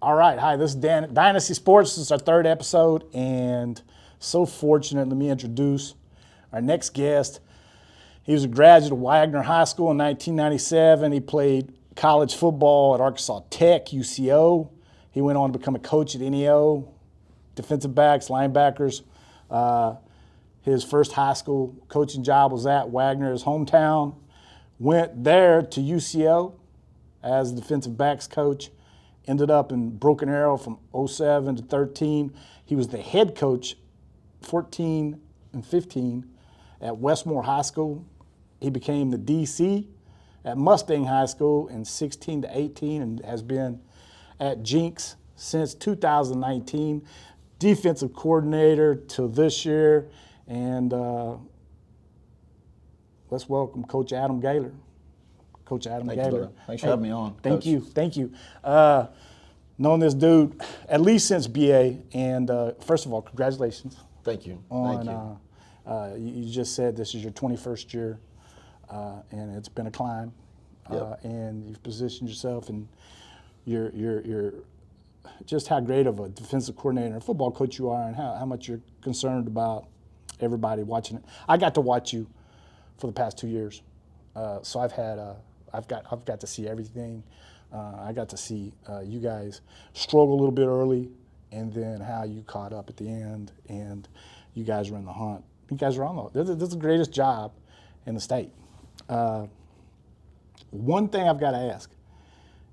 All right, hi, this is Dynasty Sports. This is our third episode, and so fortunate. Let me introduce our next guest. He was a graduate of Wagner High School in 1997. He played college football at Arkansas Tech, UCO. He went on to become a coach at NEO, defensive backs, linebackers. His first high school coaching job was at Wagner, his hometown. Went there to UCO as defensive backs coach. Ended up in Broken Arrow from 07 to 13. He was the head coach 14 and 15 at Westmore High School. He became the DC at Mustang High School in 16 to 18 and has been at Jenks since 2019. Defensive coordinator till this year. And let's welcome Coach Adam Gaylor. Coach Adam Gaylor. Thanks for having me on. Thank you. Known this dude at least since BA, and first of all, congratulations. Thank you. Thank you. You just said this is your 21st year, and it's been a climb. Yep. And you've positioned yourself, and you're just how great of a defensive coordinator and football coach you are, and how much you're concerned about everybody watching it. I got to watch you for the past 2 years, so I've got to see everything. I got to see you guys struggle a little bit early, and then how you caught up at the end, and you guys were in the hunt. You guys were on this is the greatest job in the state. One thing I've got to ask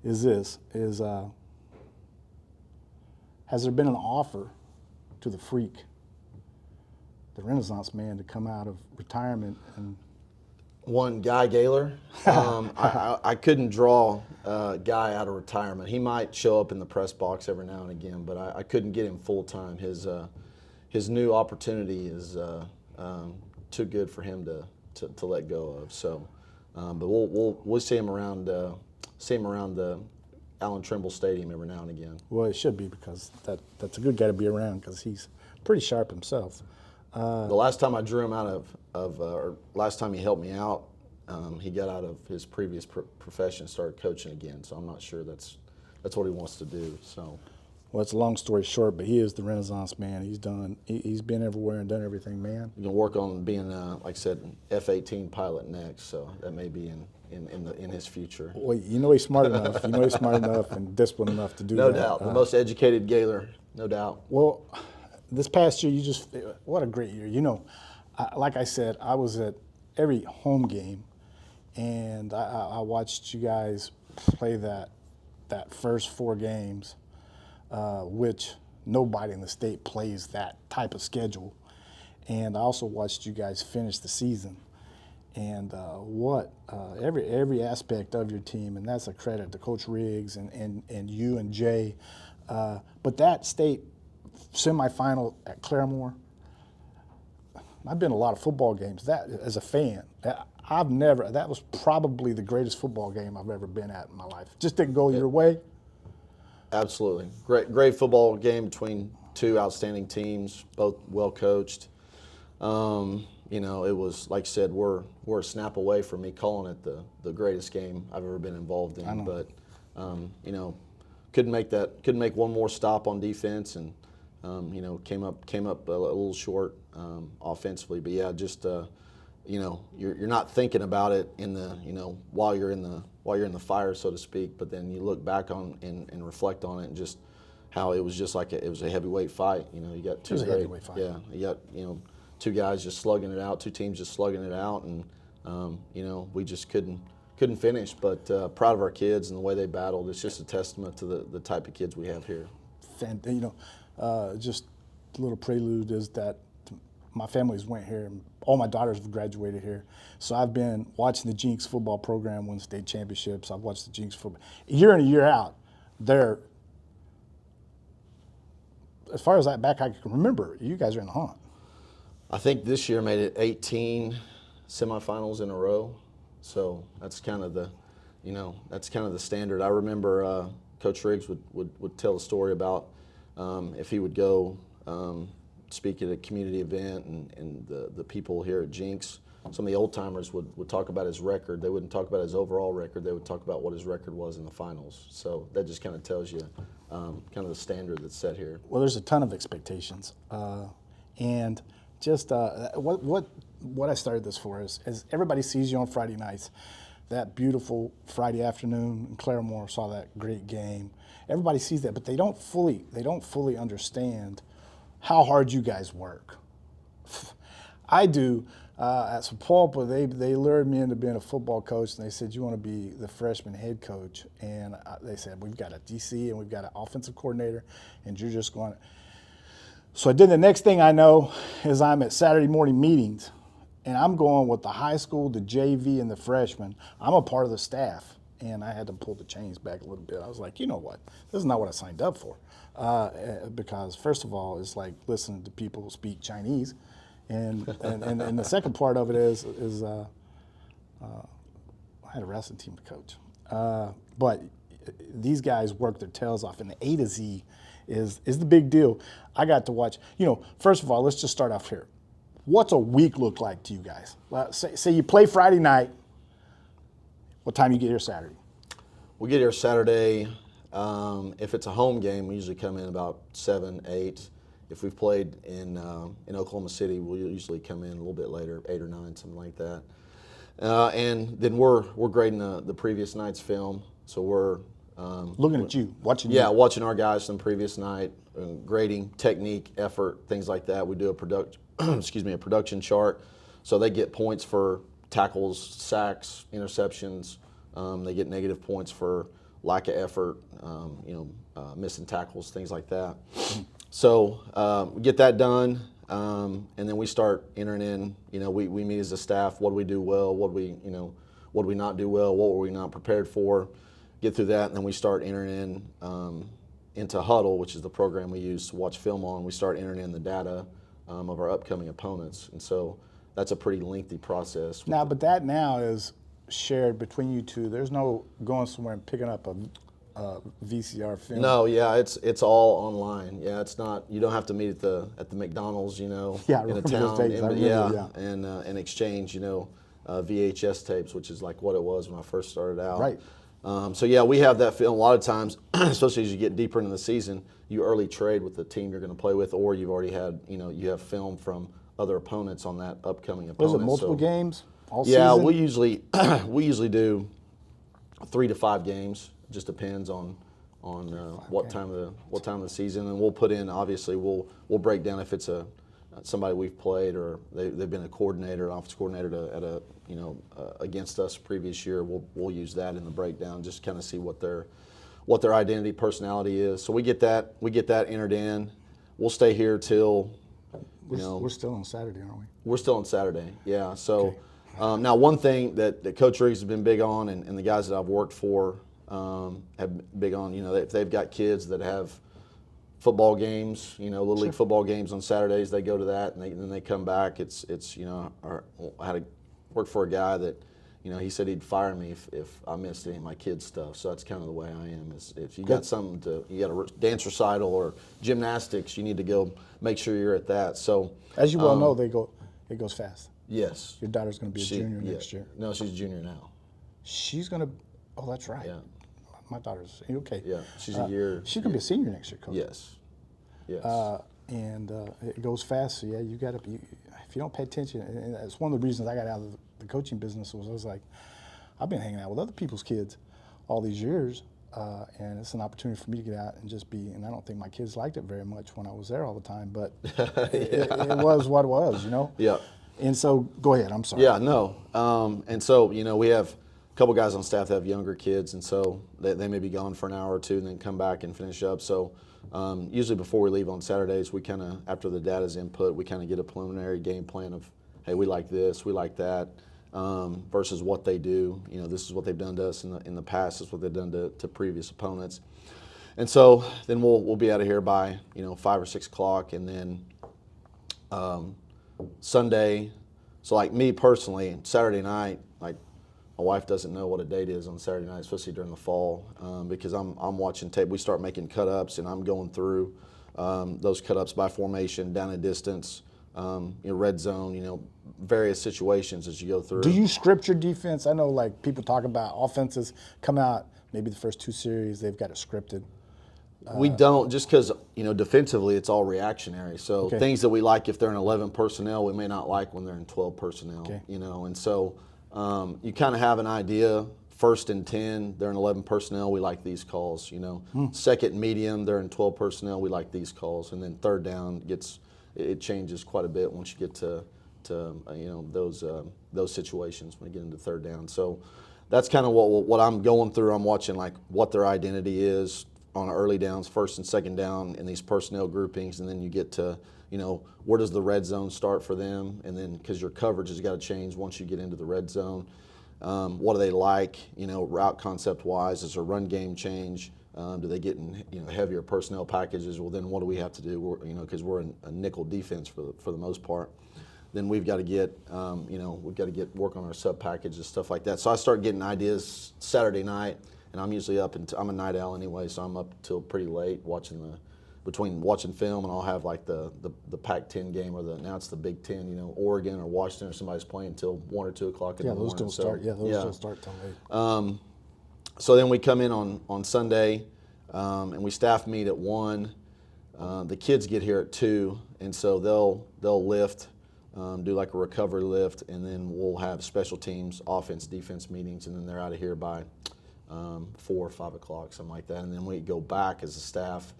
is has there been an offer to the freak, the Renaissance man, to come out of retirement and One Guy Gaylor. I couldn't draw a guy out of retirement. He might show up in the press box every now and again, but I couldn't get him full time. His new opportunity is too good for him to let go of. So, but we'll see him around the Allen Trimble Stadium every now and again. Well, it should be, because that's a good guy to be around, because he's pretty sharp himself. The last time I drew him out or last time he helped me out, he got out of his previous profession, started coaching again. So I'm not sure that's what he wants to do. So, well, it's a long story short, but he is the Renaissance man. He's been everywhere and done everything, man. He's gonna work on being, like I said, an F-18 pilot next. So that may be in his future. Well, you know he's smart enough. You know he's smart enough and disciplined enough to do No that. doubt, the most educated Gaylor, no doubt. Well, this past year, what a great year. You know, like I said, I was at every home game, and I watched you guys play that first 4 games, which nobody in the state plays that type of schedule. And I also watched you guys finish the season. And every aspect of your team, and that's a credit to Coach Riggs and you and Jay. But that state semifinal at Claremore, I've been to a lot of football games. That, as a fan, that was probably the greatest football game I've ever been at in my life. Just didn't go your way. Absolutely. Great football game between 2 outstanding teams, both well coached. You know, it was, like I said, we're a snap away from me calling it the greatest game I've ever been involved in. I know. But you know, couldn't make one more stop on defense, and you know, came up a little short offensively. But yeah, just you know, you're not thinking about it in the, you know, while you're in the fire, so to speak. But then you look back on and reflect on it, and just how it was just like it was a heavyweight fight. You know, you got two heavyweight fight. Yeah, you got, you know, 2 guys just slugging it out, 2 teams just slugging it out, and you know, we just couldn't finish. But proud of our kids and the way they battled. It's just a testament to the type of kids we have here. You know, just a little prelude is that my family's went here. All my daughters have graduated here. So I've been watching the Jenks football program win state championships. I've watched the Jenks football. Year in and year out, they're, as far as that back I can remember, you guys are in the hunt. I think this year made it 18 semifinals in a row. So that's kind of the, you know, that's kind of the standard. I remember Coach Riggs would tell a story about if he would go speak at a community event, and the people here at Jenks, some of the old timers would talk about his record. They wouldn't talk about his overall record. They would talk about what his record was in the finals. So that just kind of tells you kind of the standard that's set here. Well, there's a ton of expectations, and just what I started this for is everybody sees you on Friday nights. That beautiful Friday afternoon in Claremore, saw that great game. Everybody sees that, but they don't fully understand how hard you guys work. I do. At Sapulpa, they lured me into being a football coach, and they said, you want to be the freshman head coach? And they said, we've got a DC and we've got an offensive coordinator, and you're just going. So I did. The next thing I know is I'm at Saturday morning meetings, and I'm going with the high school, the JV, and the freshmen. I'm a part of the staff, and I had to pull the chains back a little bit. I was like, you know what? This is not what I signed up for. Because first of all, it's like listening to people speak Chinese. And the second part of it is I had a wrestling team to coach. But these guys work their tails off, and the A to Z is the big deal. I got to watch, first of all, let's just start off here. What's a week look like to you guys? Say you play Friday night. What time you get here Saturday? We get here Saturday. If it's a home game, we usually come in about 7, 8. If we've played in Oklahoma City, we'll usually come in a little bit later, 8 or 9, something like that. And then we're grading the previous night's film. So we're looking at you, watching you. Yeah, watching our guys from the previous night, grading technique, effort, things like that. We do a production chart. So they get points for tackles, sacks, interceptions. They get negative points for lack of effort, missing tackles, things like that. So we get that done, and then we start entering in. We meet as a staff. What do we do well? What do we not do well? What were we not prepared for? Get through that, and then we start entering in into Huddle, which is the program we use to watch film on. We start entering in the data of our upcoming opponents, and so that's a pretty lengthy process. Now, but that now is shared between you two. There's no going somewhere and picking up a VCR film. No, yeah, it's all online. Yeah, it's not. You don't have to meet at the McDonald's, Yeah, I in a remember town, those days. and exchange, VHS tapes, which is like what it was when I first started out. Right. So yeah, we have that film a lot of times, especially as you get deeper into the season. You early trade with the team you're going to play with, or you've already had, you have film from other opponents on that upcoming opponent. Was it multiple games all yeah, season? we usually do 3 to 5 games. Just depends on what time of the season, and we'll put in. Obviously, we'll break down if it's somebody we've played or they've been a coordinator, an offensive coordinator against us previous year. We'll use that in the breakdown, just kind of see what their identity, personality is. So we get that entered in. We'll stay here till We're still on Saturday, aren't we? We're still on Saturday, yeah. So now one thing that Coach Riggs has been big on, and the guys that I've worked for have big on, if they've got kids that have football games, Little League football games on Saturdays, they go to that, and then they come back. I had to work for a guy that, he said he'd fire me if I missed any of my kids' stuff. So that's kind of the way I am. Is if you got something you got a dance recital or gymnastics, you need to go make sure you're at that. So as you well know, it goes fast. Yes. Your daughter's going to be a junior next year. No, she's a junior now. She's going to. Oh, that's right. Yeah. My daughter's okay. Yeah, she's a year. She's going to be a senior next year, Coach. Yes. Yes. And it goes fast. So yeah, you got to. If you don't pay attention, and that's one of the reasons I got out of the coaching business was I was like, I've been hanging out with other people's kids all these years, and it's an opportunity for me to get out and just be. And I don't think my kids liked it very much when I was there all the time, but it was what it was, Yeah. And so go ahead. I'm sorry. Yeah. No. And so we have a couple guys on staff that have younger kids, and so they may be gone for an hour or two and then come back and finish up. So usually before we leave on Saturdays, we kind of, after the data's input, we kind of get a preliminary game plan of, hey, we like this, we like that, versus what they do. This is what they've done to us in the past. This is what they've done to previous opponents. And so then we'll be out of here by 5 or 6 o'clock, and then Sunday. So like me personally, Saturday night, like my wife doesn't know what a date is on Saturday night, especially during the fall, because I'm watching tape. We start making cut-ups, and I'm going through those cut-ups by formation, down and distance, red zone, various situations as you go through. Do you script your defense? I know like people talk about offenses come out, maybe the first 2 series, they've got it scripted. We don't, just because, defensively it's all reactionary. So Okay. things that we like if they're in 11 personnel, we may not like when they're in 12 personnel, Okay. And so you kind of have an idea. 1st and 10, they're in 11 personnel, we like these calls, Second and medium, they're in 12 personnel, we like these calls. And then 3rd down it changes quite a bit once you get to those situations when you get into 3rd down. So that's kind of what I'm going through. I'm watching like what their identity is on early downs, 1st and 2nd down in these personnel groupings, and then you get to, where does the red zone start for them? And then because your coverage has got to change once you get into the red zone. What do they like, route concept wise? Does their run game change? Do they get in, heavier personnel packages? Well, then what do we have to do? Because we're in a nickel defense for the most part. Then we've got to get, work on our sub packages, stuff like that. So I start getting ideas Saturday night, and I'm usually up I'm a night owl anyway, so I'm up till pretty late between watching film, and I'll have like the Pac-10 game or now it's the Big Ten, Oregon or Washington or somebody's playing until 1 or 2 o'clock in the morning. Don't start. Yeah, those don't start till late. So then we come in on Sunday, and we staff meet at 1. The kids get here at 2, and so they'll lift. Do like a recovery lift, and then we'll have special teams, offense, defense meetings, and then they're out of here by 4 or 5 o'clock, something like that. And then we go back as a staff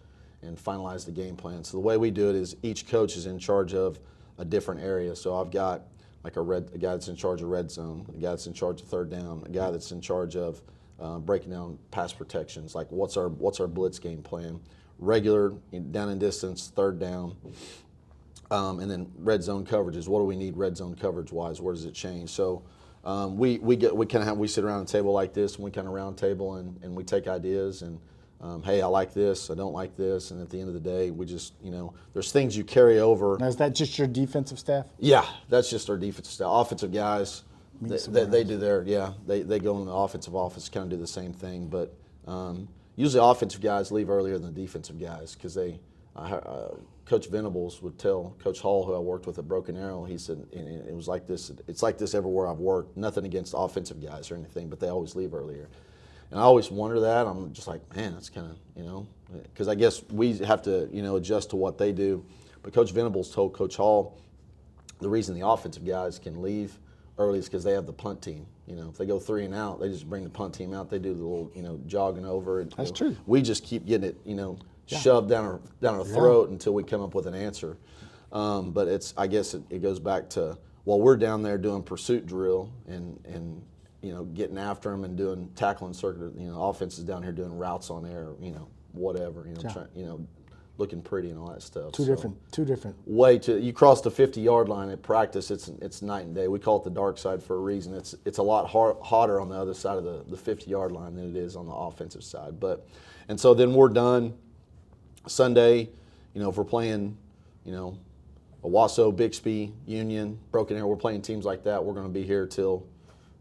and finalize the game plan. So the way we do it is each coach is in charge of a different area. So I've got like a guy that's in charge of red zone, a guy that's in charge of 3rd down, a guy that's in charge of breaking down pass protections, like what's our blitz game plan, regular, down and distance, 3rd down. And then red zone coverages. What do we need red zone coverage wise? Where does it change? So we sit around a table like this, and we kind of round table and we take ideas and hey, I like this, I don't like this, and at the end of the day, we just there's things you carry over. Now, is that just your defensive staff? Yeah, that's just our defensive staff. Offensive guys, they do they go in the offensive office, kind of do the same thing, but usually offensive guys leave earlier than the defensive guys because Coach Venables would tell Coach Hall, who I worked with at Broken Arrow, he said, and it was like this, it's like this everywhere I've worked, nothing against offensive guys or anything, but they always leave earlier. And I always wonder that. I'm just like, man, that's kind of, because I guess we have to, adjust to what they do. But Coach Venables told Coach Hall the reason the offensive guys can leave early is because they have the punt team. If they go 3 and out, they just bring the punt team out. They do the little, jogging over. And, That's true. We just keep getting it, shoved down our throat until we come up with an answer. But I guess it goes back to, while we're down there doing pursuit drill and getting after them and doing tackling circuit, offense is down here doing routes on air, whatever, looking pretty and all that stuff. Two different. You cross the 50-yard line at practice, it's night and day. We call it the dark side for a reason. It's a lot hotter on the other side of the 50-yard line than it is on the offensive side. And so then we're done Sunday, if we're playing, Owasso, Bixby, Union, Broken Arrow, we're playing teams like that, we're going to be here till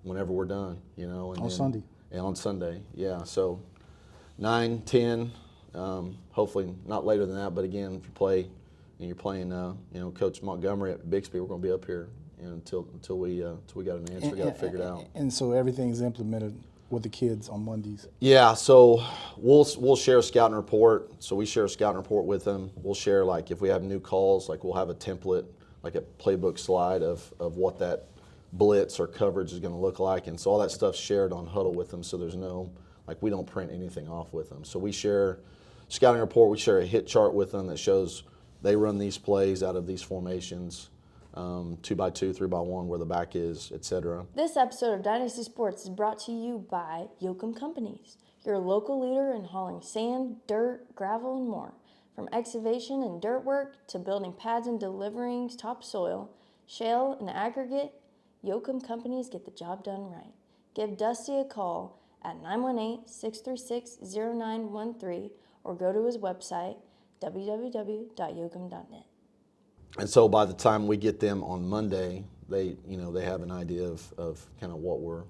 whenever we're done, And Sunday. And on Sunday, yeah. So 9, 10, hopefully not later than that. But again, if you play and you're playing, Coach Montgomery at Bixby, we're going to be up here until we got an answer, got it figured out. And so everything's implemented with the kids on Mondays. Yeah. So we'll share a scouting report. So we share a scouting report with them. We'll share, like, if we have new calls, like we'll have a template, like a playbook slide of what that blitz or coverage is going to look like, and so all that stuff's shared on Huddle with them, so there's no, we don't print anything off with them. So we share scouting report, we share a hit chart with them that shows they run these plays out of these formations, 2x2, 3x1, where the back is, etc. This episode of Dynasty Sports is brought to you by Yoakum Companies, your local leader in hauling sand, dirt, gravel, and more. From excavation and dirt work to building pads and delivering topsoil, shale, and aggregate, Yoakum Companies get the job done right. Give Dusty a call at 918-636-0913 or go to his website, www.yoakum.net. And so by the time we get them on Monday, they have an idea of kind of what we're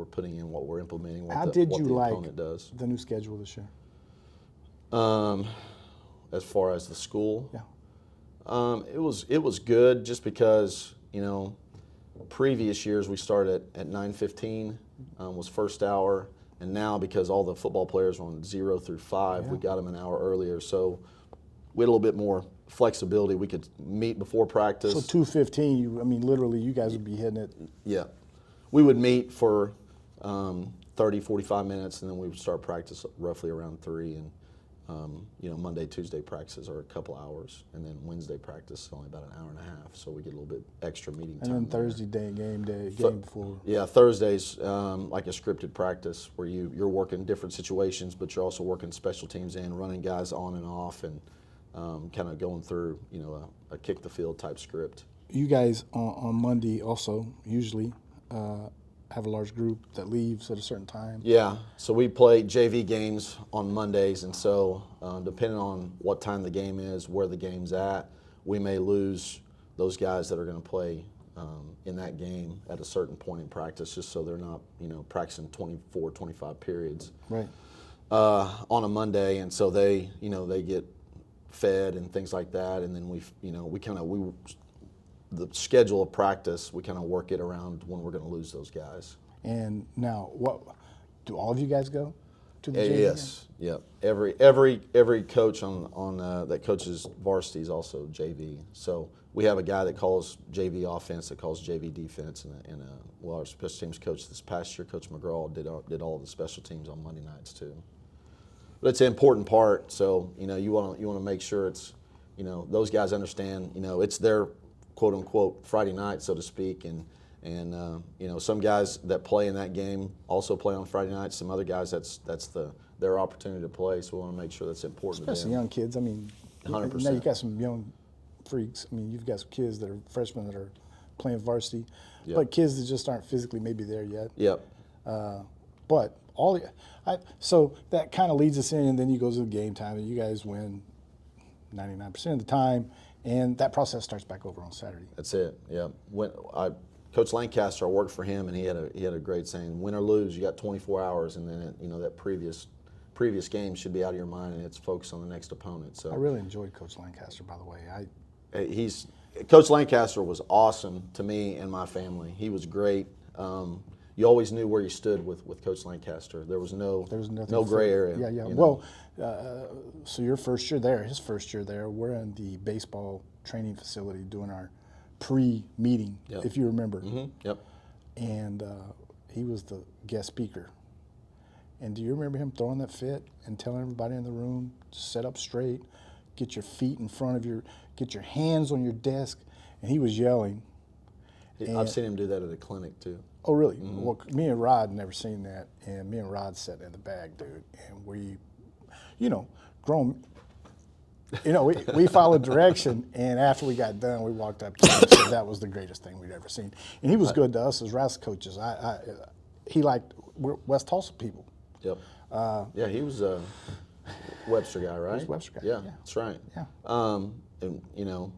putting in, what we're implementing, what the opponent does. The new schedule this year? As far as the school, Yeah. It was good just because previous years we started at 9:15 was first hour, And now, because all the football players are on 0 through 5, we got them an hour earlier. So we had a little bit more flexibility. We could meet before practice. So 2:15, I mean, literally, you guys would be hitting it. Yeah. We would meet for 30, 45 minutes, and then we would start practice roughly around 3. And, Monday, Tuesday practices are a couple hours, and then Wednesday practice is only about an hour and a half, so we get a little bit extra meeting time. And then Thursday game before. Yeah, Thursday's like a scripted practice where you're working different situations, but you're also working special teams and running guys on and off, and kind of going through, a kick the field type script. You guys on Monday also usually have a large group that leaves at a certain time. Yeah, so we play JV games on Mondays, and so depending on what time the game is, where the game's at, we may lose those guys that are going to play in that game at a certain point in practice, just so they're not, practicing 24, 25 periods Right. On a Monday, and so they get fed and things like that, and then the schedule of practice, we kind of work it around when we're going to lose those guys. And now, what do all of you guys go to the JV? Yes, yep. Every coach on that coaches varsity is also JV. So we have a guy that calls JV offense, that calls JV defense, and our special teams coach this past year, Coach McGraw, did all the special teams on Monday nights too. But it's an important part. So you want to make sure it's those guys understand it's their quote unquote Friday night, so to speak, and some guys that play in that game also play on Friday nights. Some other guys that's their opportunity to play. So we want to make sure that's important. Especially to them. young kids. I mean, 100%. Now you got some young freaks. I mean, you've got some kids that are freshmen that are playing varsity, but kids that just aren't physically maybe there yet. Yep. But so that kind of leads us in, and then you go to the game time, and you guys win 99% of the time, and that process starts back over on Saturday. That's it. Yeah. Coach Lancaster, I worked for him, and he had a great saying: "Win or lose, you got 24 hours, and then that previous game should be out of your mind, and it's focused on the next opponent." So I really enjoyed Coach Lancaster, by the way. Coach Lancaster was awesome to me and my family. He was great. You always knew where you stood with Coach Lancaster. There was no gray area. Yeah. Well, so your first year there, his first year there, we're in the baseball training facility doing our pre-meeting, if you remember. Mm-hmm. Yep. And he was the guest speaker. And do you remember him throwing that fit and telling everybody in the room to sit up straight, get your feet in front of get your hands on your desk? And he was yelling. I've seen him do that at a clinic too. Oh, really? Mm-hmm. Well, me and Rod never seen that, and me and Rod sat in the back, dude, and we, grown, we followed direction, and after we got done, we walked up to him and said that was the greatest thing we'd ever seen. And he was good to us as wrestling coaches. We're West Tulsa people. Yep. He was a Webster guy, right? He was a Webster guy. Yeah, that's right. Yeah. And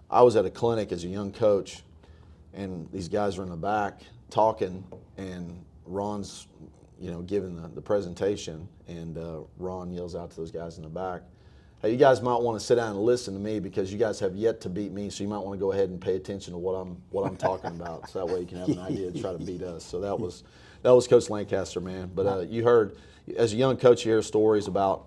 I was at a clinic as a young coach, and these guys are in the back talking, and Ron's, giving the presentation, and Ron yells out to those guys in the back, "Hey, you guys might want to sit down and listen to me, because you guys have yet to beat me, so you might want to go ahead and pay attention to what I'm talking about, so that way you can have an idea to try to beat us." So that was Coach Lancaster, man. But you heard, as a young coach, you hear stories about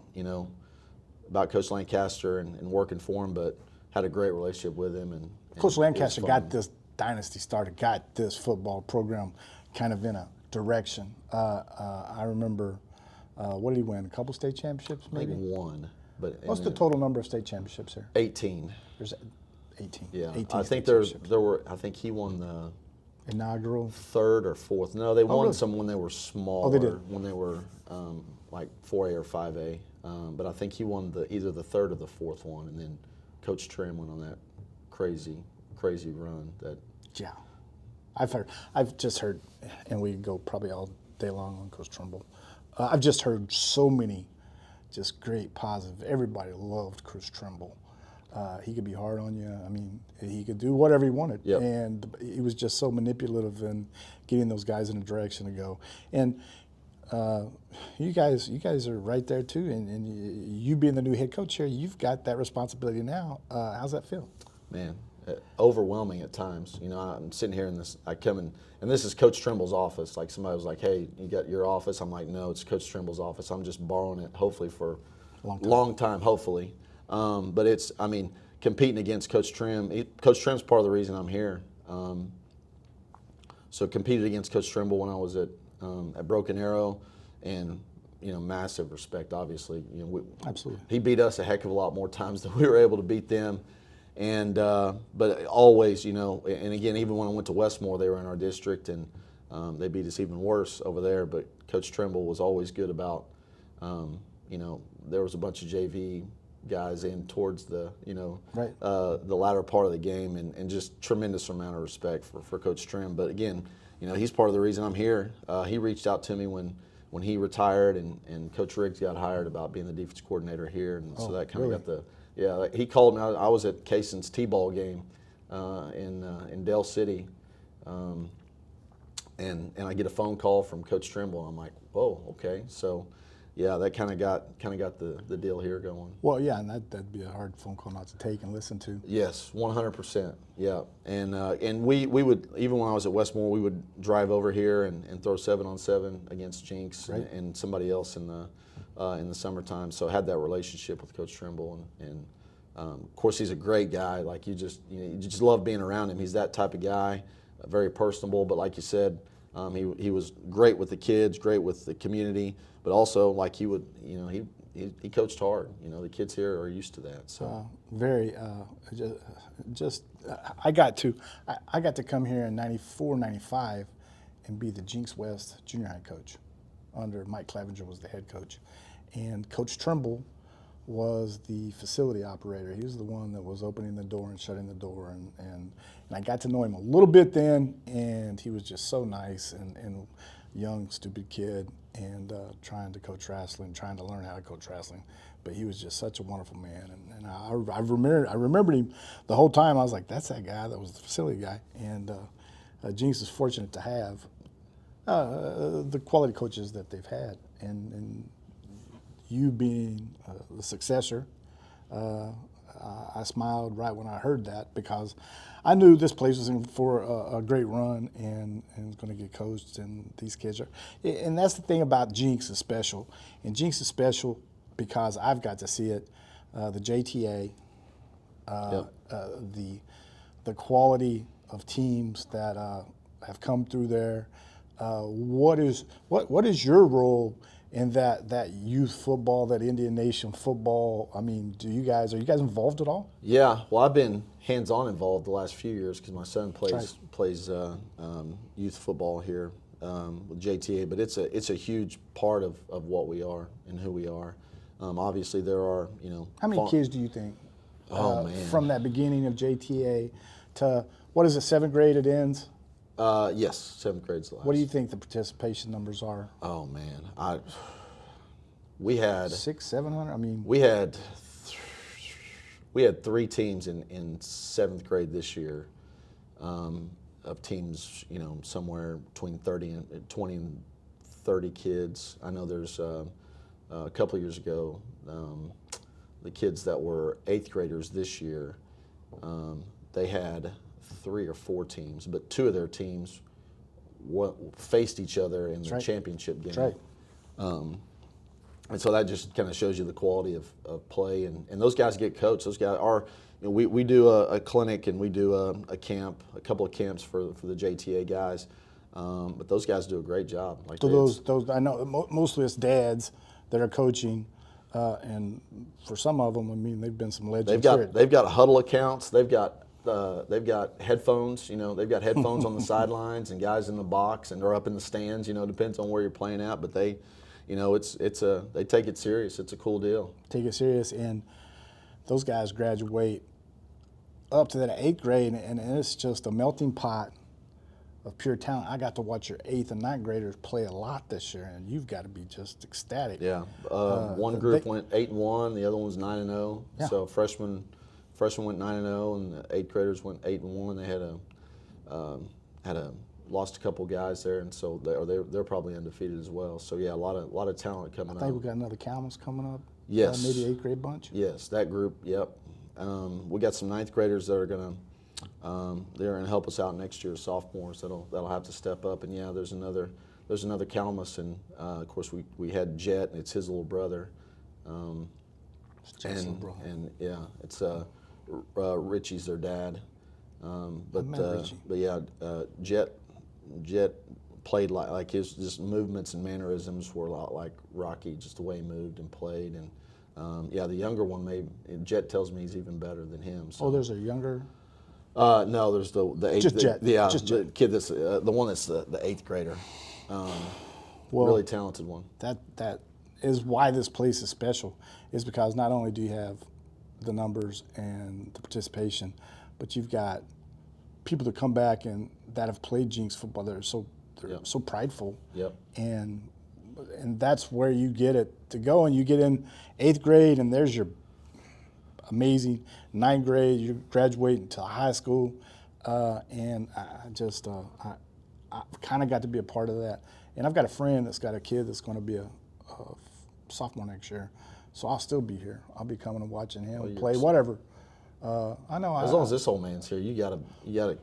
Coach Lancaster and working for him, but had a great relationship with him. And Coach Lancaster got this dynasty started, got this football program kind of in a direction. I remember, what did he win? A couple state championships, maybe? Maybe one. But what's the total number of state championships here? 18. There's 18. Yeah, 18 I think state there were. I think he won the inaugural third or fourth. No, they won really? some when they were smaller. Oh, they did. When they were like 4A or 5A. But I think he won either the third or the fourth one, and then Coach Trim went on that crazy run. Yeah, I've just heard, and we could go probably all day long on Coach Trumbull. I've just heard so many just great positive. Everybody loved Coach Trumbull. He could be hard on you. I mean, he could do whatever he wanted. Yep. And he was just so manipulative in getting those guys in a direction to go. And you guys are right there too. And you being the new head coach here, you've got that responsibility now. How's that feel? Man, overwhelming at times. You know, I'm sitting here in this. I come in, and this is Coach Trimble's office. Like somebody was like, "Hey, you got your office?" I'm like, "No, it's Coach Trimble's office. I'm just borrowing it, hopefully for long time, hopefully." But it's, I mean, competing against Coach Trim. Coach Trim's part of the reason I'm here. So competed against Coach Trimble when I was at Broken Arrow, and you know, massive respect. Obviously, you know, Absolutely. He beat us a heck of a lot more times than we were able to beat them. And but always, you know, and again, even when I went to Westmore, they were in our district, and they beat us even worse over there. But Coach Trimble was always good about, you know, there was a bunch of JV guys in towards the, you know, the latter part of the game, and just tremendous amount of respect for Coach Trim. But again, you know, he's part of the reason I'm here. He reached out to me when he retired, and Coach Riggs got hired about being the defense coordinator here, and so that kind of got the. Yeah, he called me. I was at Cason's T-ball game in Dale City, and I get a phone call from Coach Trimble, and I'm like, whoa, okay. So, yeah, that kind of got the deal here going. Well, yeah, and that'd be a hard phone call not to take and listen to. Yes, 100%. Yeah, and we would, even when I was at Westmore, we would drive over here and throw 7-on-7 against Jenks and somebody else in the summertime. So I had that relationship with Coach Trimble, and of course he's a great guy. Like you just love being around him. He's that type of guy, very personable. But like you said, he was great with the kids, great with the community, but also like he would, you know, he coached hard. You know, the kids here are used to that. So I got to come here in '94, '95, and be the Jenks West junior high coach. Under Mike Clevenger was the head coach, and Coach Trimble was the facility operator. He was the one that was opening the door and shutting the door, and I got to know him a little bit then, and he was just so nice and young, stupid kid, and trying to coach wrestling, trying to learn how to coach wrestling. But he was just such a wonderful man, and I remembered him the whole time. I was like, that's that guy that was the facility guy, and Jenks is fortunate to have the quality coaches that they've had, and you being the successor, I smiled right when I heard that, because I knew this place was in for a great run and was going to get coached, and these kids are. And that's the thing about Jenks is special, and Jenks is special because I've got to see it, the JTA, the quality of teams that have come through there. What is your role in that youth football, that Indian Nation football? I mean, are you guys involved at all? Yeah, well, I've been hands-on involved the last few years because my son plays youth football here with JTA. But it's a huge part of what we are and who we are. Obviously, there are, you know. How many kids do you think? Man. From that beginning of JTA to, what is it, 7th grade it ends? Yes, 7th grade's the last. What do you think the participation numbers are? Oh man, we had 600-700. I mean, we had 3 teams in 7th grade this year, of teams, you know, somewhere between 20 and 30 kids. I know there's a couple of years ago, the kids that were 8th graders this year, they had 3 or 4 teams, but 2 of their teams faced each other in the championship game. That's right. And so that just kind of shows you the quality of play, and those guys get coached. Those guys are, you know, we do a clinic, and we do a camp, a couple of camps for the JTA guys, but those guys do a great job. Like so those I know mostly it's dads that are coaching, and for some of them, I mean, they've been some legends. They've got huddle accounts. They've got headphones. You know, they've got headphones on the sidelines, and guys in the box, and they're up in the stands. You know, depends on where you're playing at, but they, you know, they take it serious. It's a cool deal. Take it serious, and those guys graduate up to that 8th grade, and it's just a melting pot of pure talent. I got to watch your 8th and 9th graders play a lot this year, and you've got to be just ecstatic. Yeah, one group went 8-1, the other one was 9-0. Yeah. So freshmen went 9-0, and the 8th graders went 8-1. They had lost a couple guys there, and so they're probably undefeated as well. So yeah, a lot of talent coming up. I think we got another Calmas coming up. Yes. Maybe 8th grade bunch. Yes, that group. Yep. We got some 9th graders that are gonna they're going to help us out next year as sophomores. That'll have to step up. And yeah, there's another Calamus, and of course we had Jet, and it's his little brother. Jet's little brother. And yeah, it's Richie's their dad. But Richie. but yeah, Jet played like his just movements and mannerisms were a lot like Rocky, just the way he moved and played. And yeah, the younger one Jet tells me he's even better than him. So. Oh, there's a younger. No, there's the eighth. Just Jet. Yeah, Just the Jet. kid that's the one that's the 8th grader. Well, really talented one. That is why this place is special. Is because not only do you have the numbers and the participation, but you've got people that come back and that have played Jenks football. They're so prideful. Yep. And that's where you get it to go. And you get in 8th grade, and there's your amazing 9th grade. You're graduating to high school, and I kind of got to be a part of that. And I've got a friend that's got a kid that's going to be a sophomore next year, so I'll still be here. I'll be coming and watching him play, whatever. I know. As long as this old man's here, you gotta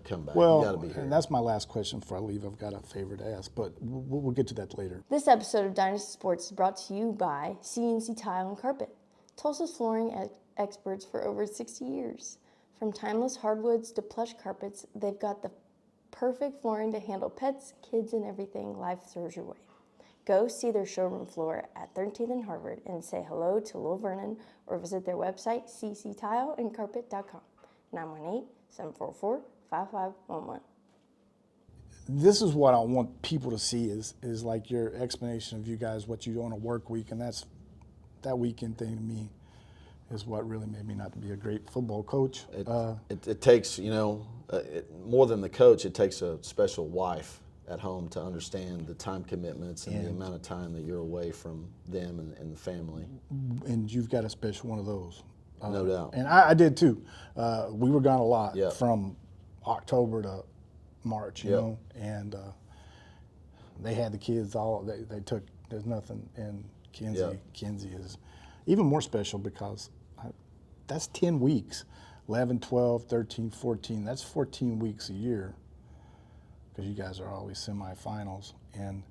come back. Well, you gotta be here. and that's my last question before I leave. I've got a favor to ask, but we'll get to that later. This episode of Dynasty Sports is brought to you by CNC Tile and Carpet, Tulsa's flooring experts for over 60 years. From timeless hardwoods to plush carpets, they've got the perfect flooring to handle pets, kids, and everything life throws your way. Go see their showroom floor at 13th and Harvard and say hello to Lil Vernon, or visit their website, cctileandcarpet.com, 918-744-5511. This is what I want people to see is like your explanation of you guys, what you do on a work week, and that weekend thing to me is what really made me not to be a great football coach. It takes, more than the coach, it takes a special wife at home to understand the time commitments and the amount of time that you're away from them and the family. And you've got a special one of those. No doubt. And I did too. We were gone a lot Yeah. from October to March, you Yep. know, and they had the kids all, they took, there's nothing, and Kenzie is even more special because that's 10 weeks, 11, 12, 13, 14, that's 14 weeks a year, because you guys are always semifinals, and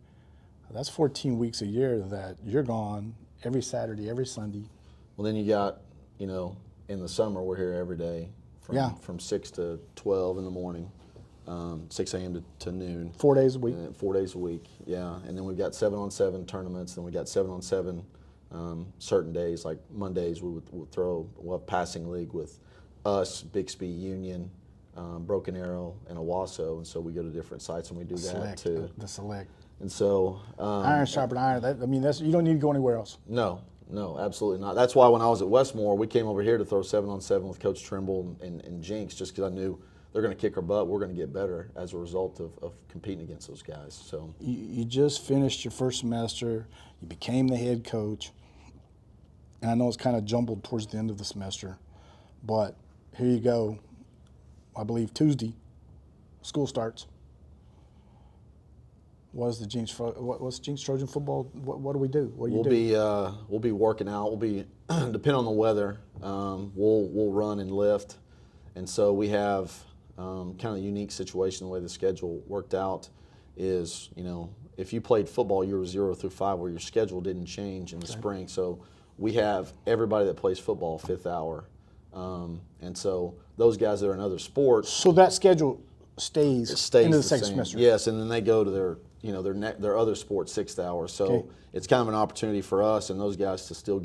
that's 14 weeks a year that you're gone every Saturday, every Sunday. Well, then you got, in the summer we're here every day from 6 to 12 in the morning, 6 a.m. to noon. 4 days a week. 4 days a week, yeah. And then we've got 7-on-7 tournaments, then we got 7-on-7 certain days, like Mondays we'll have passing league with us, Bixby, Union, Broken Arrow, and Owasso, and so we go to different sites and we do that too. The select. And so Iron sharpen iron. That's you don't need to go anywhere else. No, absolutely not. That's why when I was at Westmore, we came over here to throw 7-on-7 with Coach Trimble and Jenks, just because I knew they're going to kick our butt. We're going to get better as a result of competing against those guys. So you just finished your first semester. You became the head coach. And I know it's kind of jumbled towards the end of the semester, but here you go. I believe Tuesday, school starts. What's Jenks Trojan football? What do we do? What do you do? We'll be working out. We'll be depending on the weather. We'll run and lift, and so we have kind of a unique situation. The way the schedule worked out is, if you played football, you were 0 through 5, where your schedule didn't change in the spring. So we have everybody that plays football 5th hour, and so those guys that are in other sports. So that schedule stays into the second same. semester. Yes, and then they go to their other sport 6th hour. So it's kind of an opportunity for us and those guys to still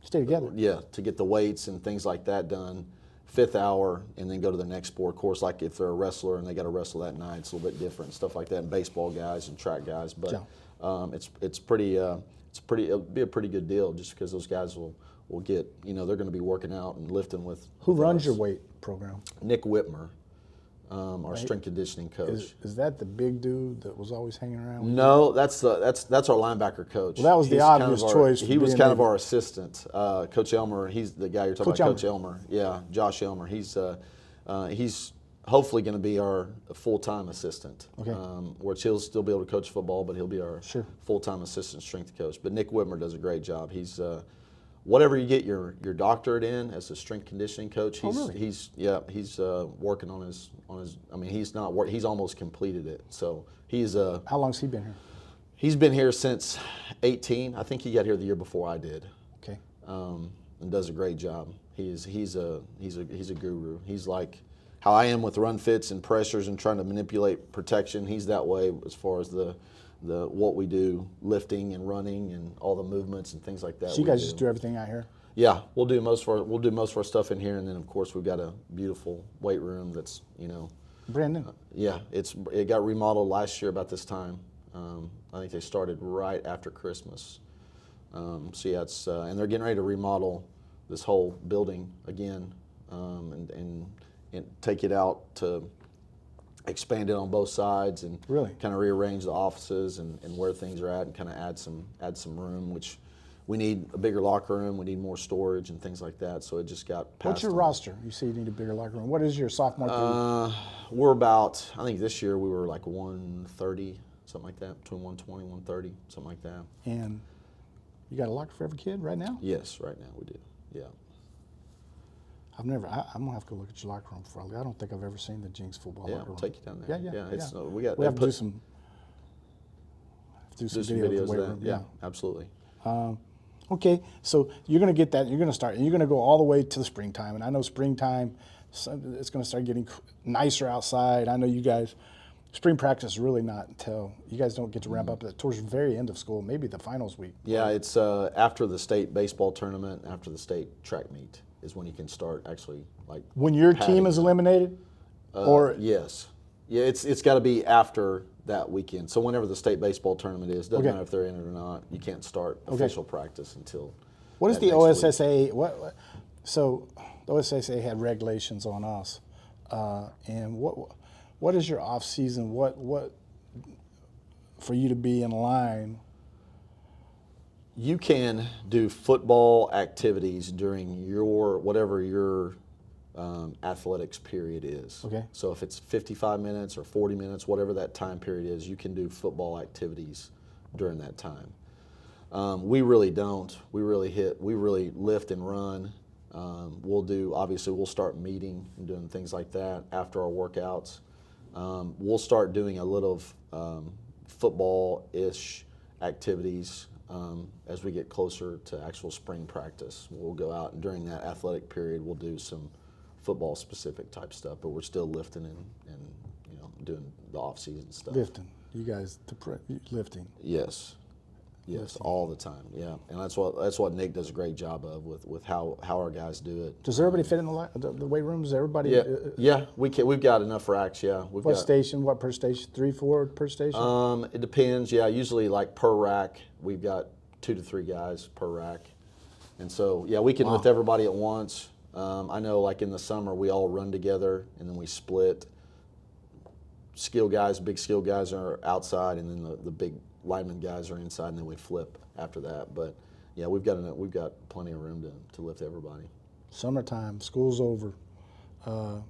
Stay together. Yeah, to get the weights and things like that done 5th hour, and then go to the next sport. Of course, like if they're a wrestler and they got to wrestle that night, it's a little bit different, stuff like that. And baseball guys and track guys, but it'll be a pretty good deal, just because those guys will get, they're going to be working out and lifting with. Who runs us. your weight program? Nick Whitmer, our strength conditioning coach. Is that the big dude that was always hanging around with you? No, that's our linebacker coach. Well, that was the obvious choice. He was kind of our assistant, Coach Elmer. He's the guy you're talking about, Coach Elmer. Yeah, Josh Elmer. He's hopefully going to be our full-time assistant. Okay. Which he'll still be able to coach football, but he'll be our Sure. full-time assistant strength coach. But Nick Whitmer does a great job. He's whatever you get your doctorate in as a strength conditioning coach, he's working on his. I mean, he's almost completed it. So he's How long's he been here? He's been here since 18. I think he got here the year before I did. Okay. And does a great job. He's a guru. He's like how I am with run fits and pressures and trying to manipulate protection. He's that way as far as the what we do, lifting and running and all the movements and things like that. So you guys just do everything out here? Yeah, we'll do most of our stuff in here, and then of course we've got a beautiful weight room that's Brand new. Yeah, it got remodeled last year about this time. I think they started right after Christmas. So yeah, it's and they're getting ready to remodel this whole building again, and take it out to expand it on both sides and really kind of rearrange the offices and where things are at, and kind of add some room, which we need a bigger locker room. We need more storage and things like that. So it just got passed. What's your roster? You say you need a bigger locker room. What is your sophomore through? We're about, I think this year we were like 130, something like that, between 120, 130, something like that. And you got a locker for every kid right now? Yes, right now we do. Yeah. I'm gonna have to go look at your locker room for. I don't think I've ever seen the Jenks football Yeah, locker room. I'll take you down there. Yeah. It's, we have to do some videos of the weight of that. room. Yeah, absolutely. Okay, so you're going to get that. You're going to start. And you're going to go all the way to the springtime. And I know springtime, it's going to start getting nicer outside. I know you guys, spring practice is really not until you guys don't get to ramp up towards the very end of school, maybe the finals week. Yeah, it's after the state baseball tournament, after the state track meet is when you can start actually like. When your team is eliminated, or yes, yeah, it's got to be after that weekend. So whenever the state baseball tournament is, doesn't matter if they're in it or not, you can't start official practice until. What is the OSSA? So the OSSA had regulations on us, and what is your off season? What for you to be in line? You can do football activities during whatever your athletics period is. Okay. So if it's 55 minutes or 40 minutes, whatever that time period is, you can do football activities during that time. We really don't. We really lift and run. We'll start meeting and doing things like that after our workouts. We'll start doing a little football-ish activities as we get closer to actual spring practice. We'll go out, and during that athletic period, we'll do some football specific type stuff, but we're still lifting and doing the off season stuff. Lifting, you guys lifting. Yes, all the time. Yeah, and that's what Nick does a great job of with how our guys do it. Does everybody fit in the weight rooms? Does everybody? Yeah, we've got enough racks. Yeah, What per station? 3, 4 per station? It depends. Yeah, usually like per rack, we've got 2 to 3 guys per rack, and so yeah, we can lift everybody at once. I know, like in the summer, we all run together, and then we split. Big skill guys are outside, and then the big lineman guys are inside, and then we flip after that. But yeah, we've got plenty of room to lift everybody. Summertime, school's over. I've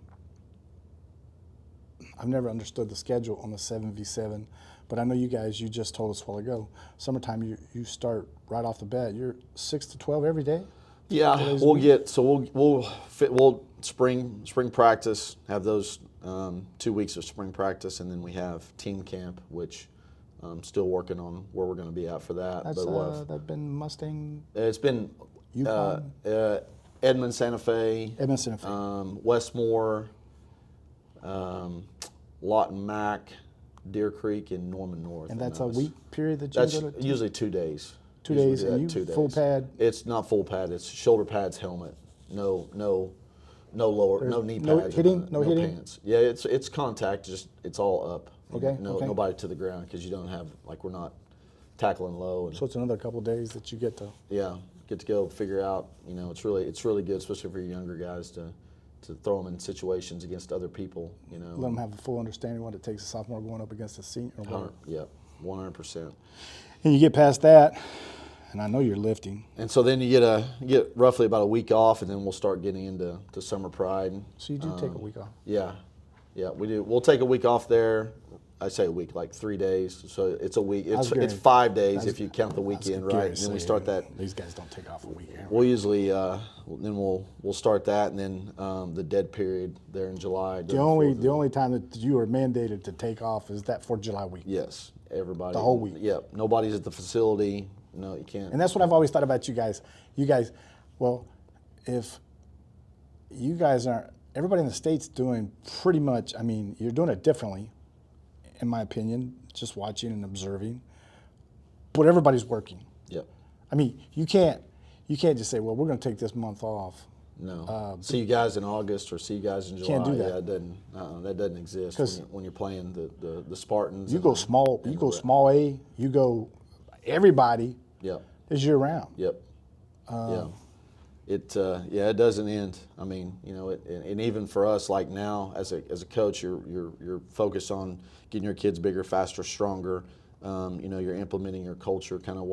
never understood the schedule on the 7v7, but I know you guys. You just told us a while ago. Summertime, you start right off the bat. You're 6 to 12 every day. Yeah, we'll spring practice, have those 2 weeks of spring practice, and then we have team camp, which I'm still working on where we're going to be at for that. That's been Mustang. It's been Edmond, Santa Fe, Westmore, Lawton Mac, Deer Creek, and Norman North. And that's a week period that you go to? That's usually 2 days. 2 days, and you full pad? It's not full pad. It's shoulder pads, helmet. No lower, no knee pads. No hitting? Pants. Yeah, it's contact. Just it's all up. Okay. Nobody to the ground, because you don't have, like, we're not tackling low. So it's another couple of days that you get to. Yeah, get to go figure out. It's really good, especially for your younger guys to throw them in situations against other people. Let them have a full understanding of what it takes a sophomore going up against a senior. Yeah, 100%. And you get past that, and I know you're lifting. And so then you get roughly about a week off, and then we'll start getting into summer pride. So you do take a week off. Yeah, we do. We'll take a week off there, I say a week, like 3 days. So it's a week. was It's 5 days was- if you count the I was weekend, getting right? ready And to then we say, start that. These guys don't take off a weekend. We'll usually then we'll start that, and then the dead period there in July. The only time that you are mandated to take off is that 4th of July week. Yes, everybody. The whole week. Yep. Nobody's at the facility. No, you can't. And that's what I've always thought about you guys. Well, if you guys aren't, everybody in the state's doing pretty much, I mean, you're doing it differently, in my opinion, just watching and observing, but everybody's working. Yep. I mean, you can't just say, well, we're going to take this month off. No. See you guys in August or see you guys in July. Can't do that. Yeah, that doesn't exist when you're playing the Spartans. You go small A, you go everybody Yep. is year round. Yep. Yeah. It doesn't end. I mean, and even for us, like now as a coach, you're focused on getting your kids bigger, faster, stronger. You're implementing your culture, kind of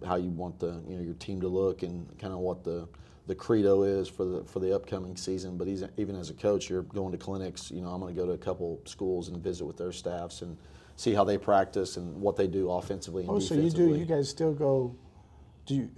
how you want your team to look, and kind of what the credo is for the upcoming season. But even as a coach, you're going to clinics. I'm going to go to a couple schools and visit with their staffs and see how they practice and what they do offensively and defensively. So you guys still go? Do you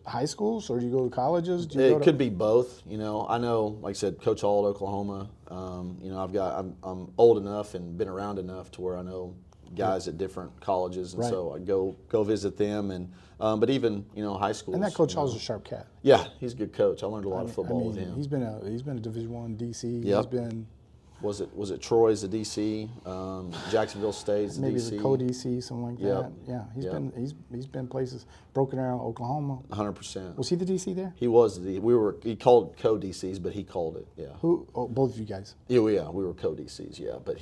high schools or do you go to colleges? It could be both. I know, like I said, Coach Hall at Oklahoma. I'm old enough and been around enough to where I know guys at different colleges, and so I go visit them. And but even high schools. And that Coach Hall's a sharp cat. Yeah, he's a good coach. I learned a lot of football with him. He's been a Division I DC. Yep. He's been. Was it Troy's the DC, Jacksonville State's the maybe DC? Maybe co-DC, something like Yep. that. Yeah, Yep. he's been places, Broken Arrow, Oklahoma. 100%. Was he the DC there? He was he called co-DCs, but he called it. Yeah. Who? Oh, both of you guys. Yeah, we were co-DCs. Yeah, but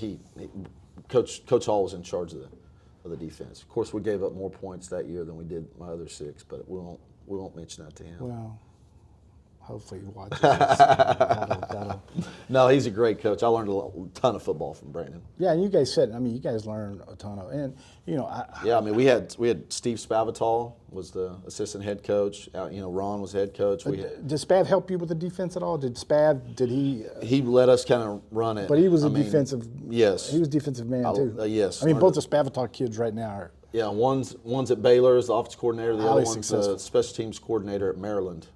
Coach Hall was in charge of the defense. Of course, we gave up more points that year than we did my other 6, but we won't mention that to him. Well, hopefully he watches this. That'll. No, he's a great coach. I learned a ton of football from Brandon. Yeah, and you guys you guys learned a ton of, and Yeah, I mean, we had Steve Spavital was the assistant head coach. Ron was head coach. Did Spav help you with the defense at all? Did he? He let us kind of run it. But he was defensive. Yes. He was defensive man too. Yes. I mean, both the Spavital kids right now are. Yeah, one's at Baylor as the offensive coordinator. The other one's successful. the special teams coordinator at Maryland.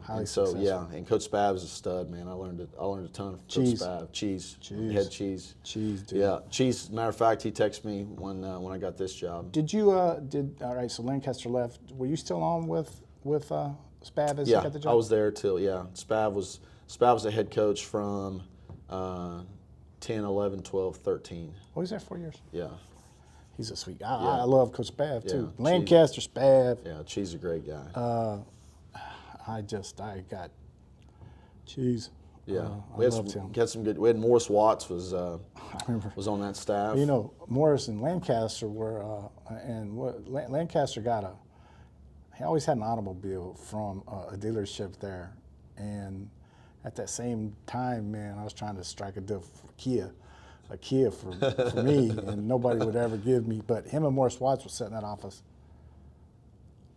Highly and so successful. and Coach Spav's a stud, man. I learned a ton from Coach Spav. Cheese, head cheese. Cheese, dude. Yeah, Cheese. Matter of fact, he texted me when I got this job. Did you all right? So Lancaster left. Were you still on with Spav as he got the job? I was there till Spav was the head coach from 10, 11, 12, 13. Oh, he's there 4 years. Yeah. He's a sweet guy. I love Coach Spav too. Yeah, Lancaster Spav. Yeah, Cheese is a great guy. I got Cheese. Yeah, I loved him. Got some good. We had Morris Watts was I remember. on that staff. Morris and Lancaster were, Lancaster got he always had an automobile from a dealership there, and at that same time, man, I was trying to strike a deal for a Kia for me, and nobody would ever give me. But him and Morris Watts would sit in that office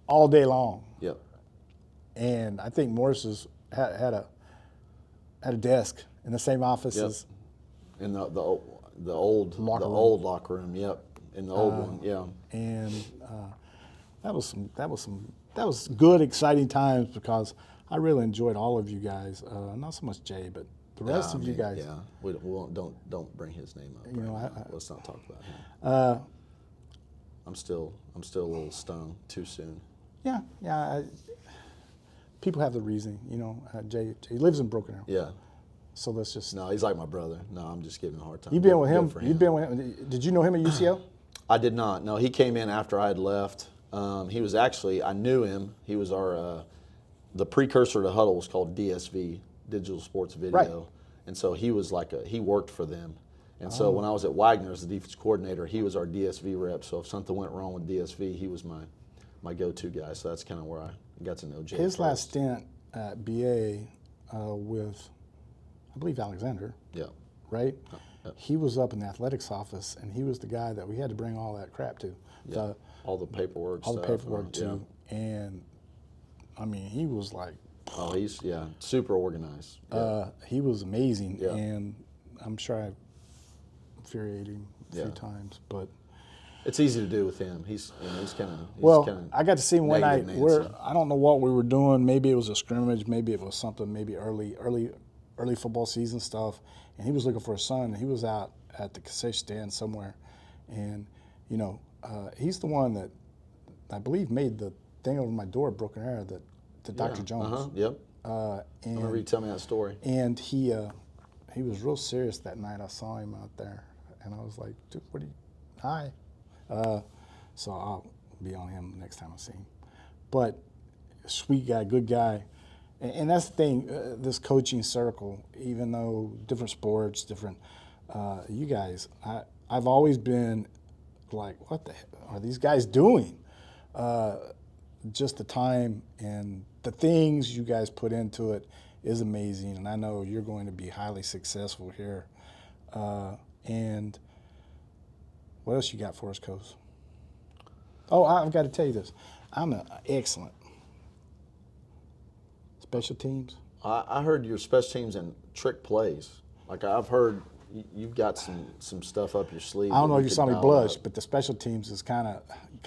all day long. Yep. And I think Morris had a desk in the same office as in the old locker room. Yep, in the old one. Yeah. And that was good, exciting times because I really enjoyed all of you guys. Not so much Jay, but the rest of you guys. Yeah, we won't, don't bring his name up. Let's not talk about him. I'm still a little stung too soon. Yeah. People have the reasoning, Jay lives in Broken Arrow. Yeah. So let's just. No, he's like my brother. No, I'm just giving him a hard time. You've been with him. You've been with him. Did you know him at UCO? I did not. No, he came in after I had left. He was actually, I knew him. He was the precursor to Huddle was called DSV, Digital Sports Video. Right. And so he was he worked for them. And so when I was at Wagner as the defense coordinator, he was our DSV rep. So if something went wrong with DSV, he was my go-to guy. So that's kind of where I got to know Jay. His last stint at BA with, I believe, Alexander. Yeah. Right? Yeah. He was up in the athletics office, and he was the guy that we had to bring all that crap to. Yeah. All the paperwork all stuff. the paperwork too. Yeah. And, I mean, he was like. Oh, he's, super organized. Yeah. He was amazing. Yeah. And I'm sure I infuriating a few times, but. It's easy to do with him. He's kind of. Well, I got to see him one night. Nancy. I don't know what we were doing. Maybe it was a scrimmage. Maybe it was something. Maybe early football season stuff. And he was looking for a son. And he was out at the concession stand somewhere. And he's the one that I believe made the thing over my door, broken arrow, to Dr. Jones. Yep. I remember you telling me that story. And he was real serious that night. I saw him out there, and I was like, dude, hi. So I'll be on him next time I see him. But sweet guy, good guy. And that's the thing, this coaching circle, even though different sports, different, you guys, I've always been like, what the hell are these guys doing? Just the time and the things you guys put into it is amazing. And I know you're going to be highly successful here. And what else you got for us, Coach? Oh, I've got to tell you this. I'm an excellent special teams. I heard your special teams and trick plays. Like I've heard you've got some stuff up your sleeve. I don't know if you saw me blush, but the special teams is kind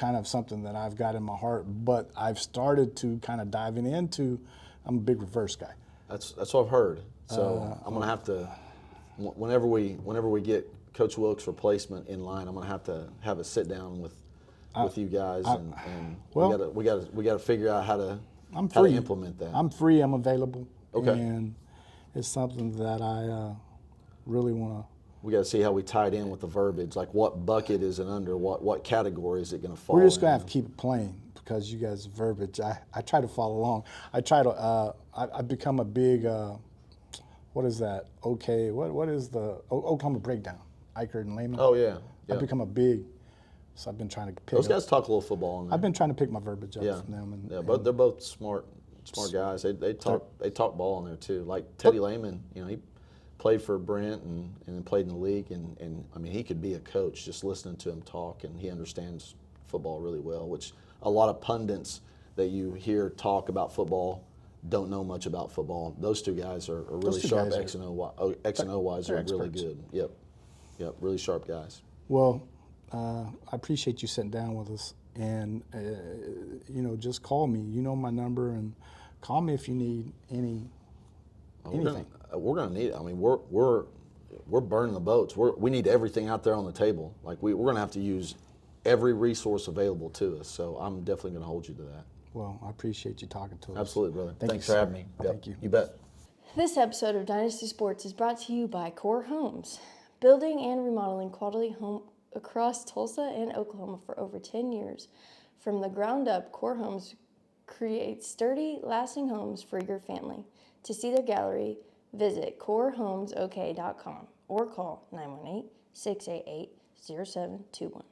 of something that I've got in my heart. But I've started to kind of diving into. I'm a big reverse guy. That's what I've heard. So I'm gonna have to whenever we get Coach Wilkes' replacement in line, I'm gonna have a sit down with you guys, and we gotta figure out how to implement that. I'm free. I'm available. Okay. And it's something that I really want to. We got to see how we tie it in with the verbiage, like what bucket is it under, what category is it going to fall in. We're just going to have to keep it plain because you guys' verbiage, I try to follow along. I try to, I've become a big, what is that? Okay, what is the Oklahoma breakdown? Eichert and Lehman? Oh, yeah. I've become a big, so I've been trying to pick those guys talk a little football in there. I've been trying to pick my verbiage up from them. But they're both smart guys. They talk ball in there too. Like Teddy Lehman, he played for Brent and then played in the league, and I mean he could be a coach just listening to him talk, and he understands football really well, which a lot of pundits that you hear talk about football don't know much about football. Those two guys are really sharp. X and O wise are really good. Yep, really sharp guys. Well, I appreciate you sitting down with us, and just call me. You know my number, and call me if you need anything. We're gonna need it. I mean, we're burning the boats. We need everything out there on the table. Like we're gonna have to use every resource available to us. So I'm definitely gonna hold you to that. Well, I appreciate you talking to us. Absolutely, brother. Thanks you, for having me. Yep. Thank you. You bet. This episode of Dynasty Sports is brought to you by Core Homes, building and remodeling quality home across Tulsa and Oklahoma for over 10 years. From the ground up, Core Homes creates sturdy, lasting homes for your family. To see their gallery, visit corehomesok.com or call 918-688-0721.